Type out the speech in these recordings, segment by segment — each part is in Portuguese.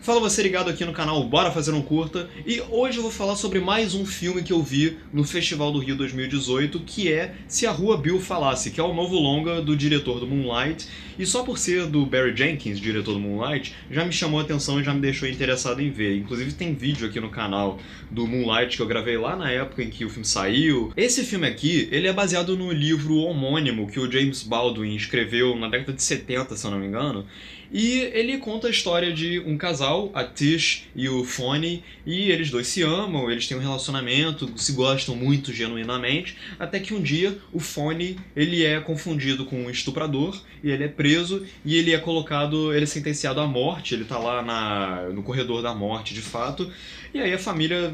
Fala você ligado aqui no canal Bora Fazer um Curta, e hoje eu vou falar sobre mais um filme que eu vi no Festival do Rio 2018, que é Se a Rua Bill Falasse, que é o novo longa do diretor do Moonlight, e só por ser do Barry Jenkins, diretor do Moonlight, já me chamou a atenção e já me deixou interessado em ver. Inclusive tem vídeo aqui no canal do Moonlight que eu gravei lá na época em que o filme saiu. Esse filme aqui, ele é baseado no livro homônimo que o James Baldwin escreveu na década de 70, se eu não me engano, e ele conta a história de um casal, a Tish e o Fonny, e eles dois se amam, eles têm um relacionamento, se gostam muito genuinamente, até que um dia o Fonny, ele é confundido com um estuprador, e ele é preso, e ele é colocado, ele é sentenciado à morte, ele tá lá no corredor da morte de fato, e aí a família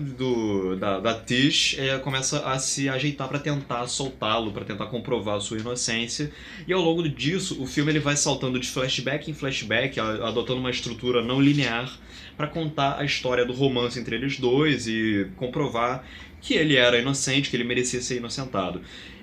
da Tish começa a se ajeitar para tentar soltá-lo, para tentar comprovar a sua inocência, e ao longo disso o filme ele vai saltando de flashback em flashback, adotando uma estrutura não linear para contar a história do romance entre eles dois e comprovar que ele era inocente, que ele merecia ser inocentado.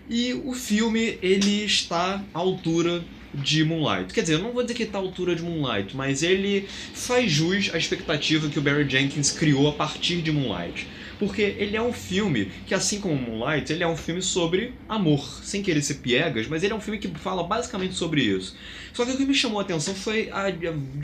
E o filme ele está à altura de Moonlight. Quer dizer, eu não vou dizer que está à altura de Moonlight, mas ele faz jus à expectativa que o Barry Jenkins criou a partir de Moonlight. Porque ele é um filme que, assim como Moonlight, ele é um filme sobre amor, sem querer ser piegas, mas ele é um filme que fala basicamente sobre isso. Só que o que me chamou a atenção foi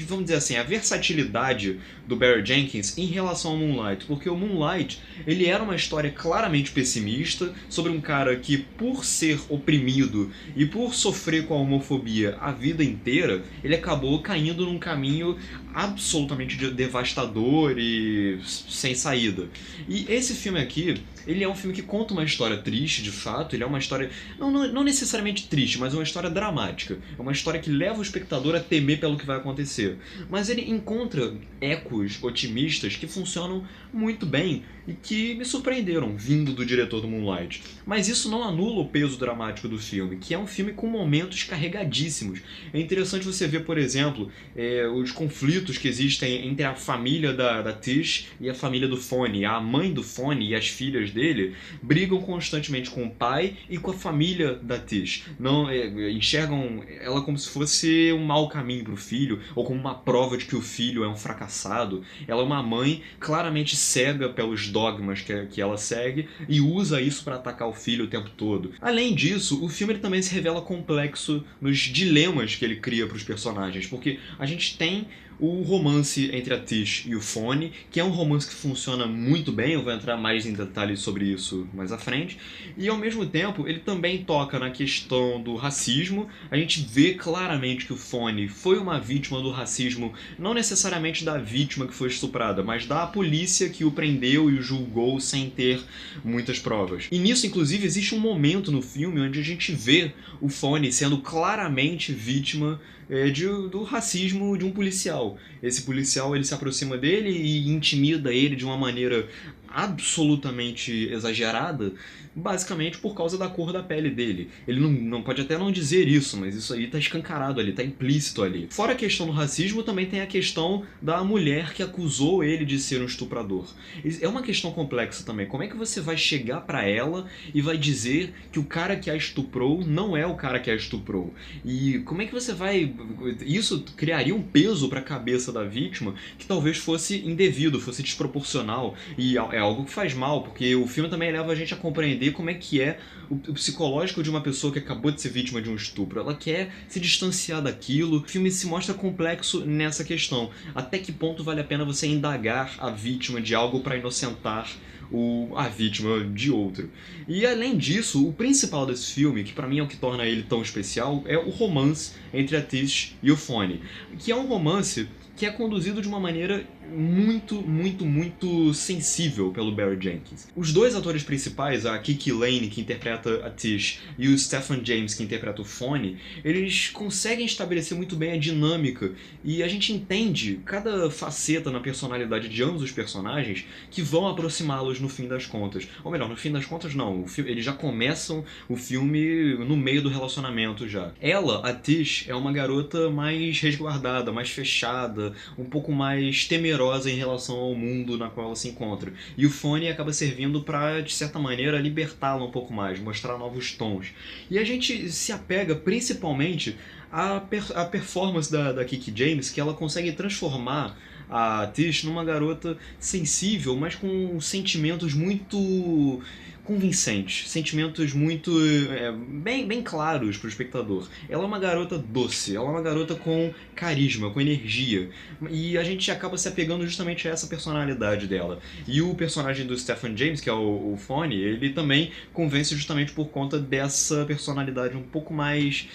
vamos dizer assim, a versatilidade do Barry Jenkins em relação ao Moonlight, porque o Moonlight, ele era uma história claramente pessimista sobre um cara que, por ser oprimido e por sofrer com a homofobia a vida inteira, ele acabou caindo num caminho absolutamente devastador e sem saída. E esse filme aqui, ele é um filme que conta uma história triste, de fato, ele é uma história, não necessariamente triste, mas uma história dramática. É uma história que leva o espectador a temer pelo que vai acontecer. Mas ele encontra ecos otimistas que funcionam muito bem e que me surpreenderam, vindo do diretor do Moonlight. Mas isso não anula o peso dramático do filme, que é um filme com momentos carregadíssimos. É interessante você ver, por exemplo, os conflitos que existem entre a família da Tish e a família do Fonny. A mãe do Fonny e as filhas dele brigam constantemente com o pai e com a família da Tish. Não enxergam ela como se fosse um mau caminho para o filho, ou como uma prova de que o filho é um fracassado. Ela é uma mãe claramente cega pelos dogmas que ela segue e usa isso para atacar o filho o tempo todo. Além disso, o filme ele também se revela complexo nos dilemas que ele cria para os personagens, porque a gente tem o romance entre a Tish e o Fonny, que é um romance que funciona muito bem, eu vou entrar mais em detalhes sobre isso mais à frente, e ao mesmo tempo ele também toca na questão do racismo. A gente vê claramente que o Fonny foi uma vítima do racismo, não necessariamente da vítima que foi estuprada, mas da polícia que o prendeu e o julgou sem ter muitas provas. E nisso, inclusive, existe um momento no filme onde a gente vê o Fonny sendo claramente vítima do racismo de um policial. Esse policial ele se aproxima dele e intimida ele de uma maneira absolutamente exagerada, basicamente por causa da cor da pele dele. Ele não pode até não dizer isso, mas isso aí tá escancarado ali, tá implícito ali. Fora a questão do racismo, também tem a questão da mulher que acusou ele de ser um estuprador. É uma questão complexa também. Como é que você vai chegar pra ela e vai dizer que o cara que a estuprou não é o cara que a estuprou? E como é que você vai... Isso criaria um peso pra cabeça da vítima que talvez fosse indevido, fosse desproporcional, e é algo que faz mal, porque o filme também leva a gente a compreender como é que é o psicológico de uma pessoa que acabou de ser vítima de um estupro. Ela quer se distanciar daquilo. O filme se mostra complexo nessa questão. Até que ponto vale a pena você indagar a vítima de algo para inocentar a vítima de outro. E além disso, o principal desse filme, que pra mim é o que torna ele tão especial, é o romance entre a Tish e o Fonny, que é um romance que é conduzido de uma maneira muito sensível pelo Barry Jenkins. Os dois atores principais, a Kiki Lane, que interpreta a Tish, e o Stephan James, que interpreta o Fonny, eles conseguem estabelecer muito bem a dinâmica, e a gente entende cada faceta na personalidade de ambos os personagens que vão aproximá-los no fim das contas. Ou melhor, no fim das contas não, eles já começam o filme no meio do relacionamento já. Ela, a Tish, é uma garota mais resguardada, mais fechada, um pouco mais temerosa em relação ao mundo na qual ela se encontra. E o Fonny acaba servindo para, de certa maneira, libertá-la um pouco mais, mostrar novos tons. E a gente se apega principalmente à performance da Kiki James, que ela consegue transformar a Tish numa garota sensível, mas com sentimentos muito convincentes, sentimentos muito bem claros para o espectador. Ela é uma garota doce, ela é uma garota com carisma, com energia, e a gente acaba se apegando justamente a essa personalidade dela. E o personagem do Stephen James, que é o Fonny, ele também convence justamente por conta dessa personalidade um pouco mais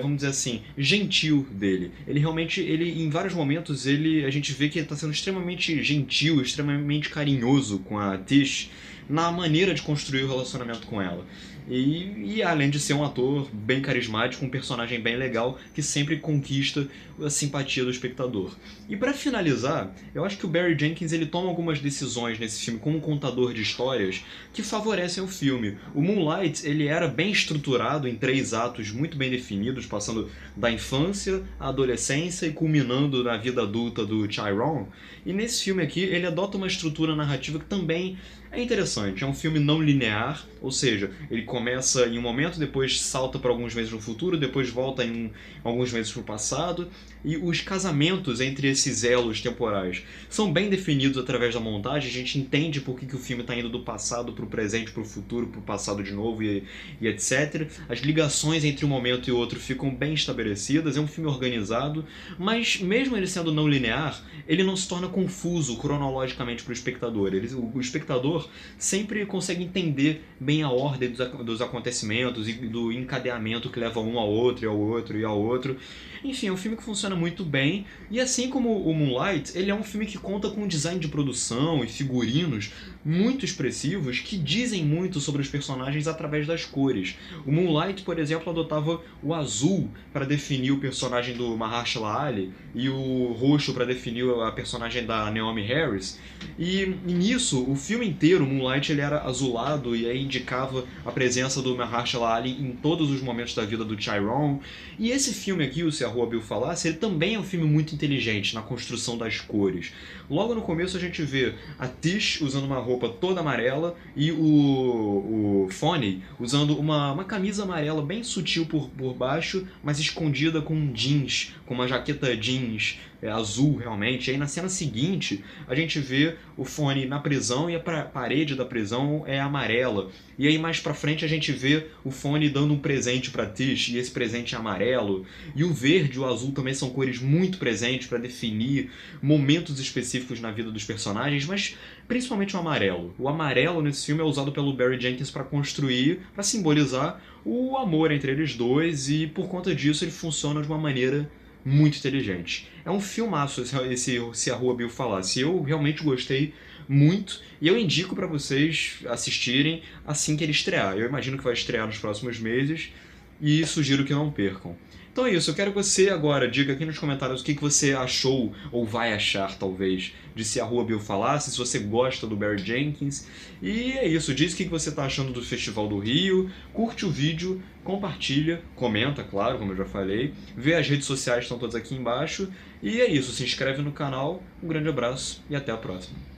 vamos dizer assim, gentil dele. Ele realmente, em vários momentos, a gente vê que ele está sendo extremamente gentil, extremamente carinhoso com a Tish na maneira de construir o relacionamento com ela. E além de ser um ator bem carismático, um personagem bem legal, que sempre conquista a simpatia do espectador. E para finalizar, eu acho que o Barry Jenkins ele toma algumas decisões nesse filme como contador de histórias que favorecem o filme. O Moonlight ele era bem estruturado em 3 atos muito bem definidos, passando da infância à adolescência e culminando na vida adulta do Chiron. E nesse filme aqui ele adota uma estrutura narrativa que também é interessante. É um filme não linear, ou seja, ele começa em um momento, depois salta para alguns meses no futuro, depois volta em alguns meses para o passado, e os casamentos entre esses elos temporais são bem definidos através da montagem. A gente entende por que o filme está indo do passado para o presente, para o futuro, para o passado de novo e etc. As ligações entre um momento e outro ficam bem estabelecidas, é um filme organizado, mas mesmo ele sendo não linear, ele não se torna confuso cronologicamente para o espectador. O espectador sempre consegue entender bem a ordem dos acontecimentos e do encadeamento que leva um ao outro, e ao outro, e ao outro. Enfim, é um filme que funciona muito bem, e assim como o Moonlight, ele é um filme que conta com um design de produção e figurinos muito expressivos que dizem muito sobre os personagens através das cores. O Moonlight, por exemplo, adotava o azul para definir o personagem do Mahershala Ali e o roxo para definir a personagem da Naomie Harris. E nisso, o filme inteiro, o Moonlight, ele era azulado e aí indicava a presença do Mahershala Ali em todos os momentos da vida do Chiron. E esse filme aqui, o Se a Rua Bill Falasse, ele também é um filme muito inteligente na construção das cores. Logo no começo a gente vê a Tish usando uma roupa toda amarela e o Fonny usando uma camisa amarela bem sutil por baixo, mas escondida com jeans, com uma jaqueta jeans azul realmente. E aí na cena seguinte a gente vê o Fonny na prisão e a parede da prisão é amarela. E aí mais pra frente a gente vê o Fonny dando um presente pra Tish e esse presente é amarelo. E o verde e o azul também são cores muito presentes para definir momentos específicos na vida dos personagens, mas principalmente o amarelo. O amarelo nesse filme é usado pelo Barry Jenkins para construir, para simbolizar o amor entre eles dois, e por conta disso ele funciona de uma maneira muito inteligente. É um filmaço esse Se a Rua Bill Falasse. Eu realmente gostei muito e eu indico para vocês assistirem assim que ele estrear. Eu imagino que vai estrear nos próximos meses e sugiro que não percam. Então é isso, eu quero que você agora diga aqui nos comentários o que você achou, ou vai achar talvez, de Se a Rua Bill Falasse, se você gosta do Barry Jenkins. E é isso, diz o que você está achando do Festival do Rio, curte o vídeo, compartilha, comenta, claro, como eu já falei, vê as redes sociais, estão todas aqui embaixo. E é isso, se inscreve no canal, um grande abraço e até a próxima.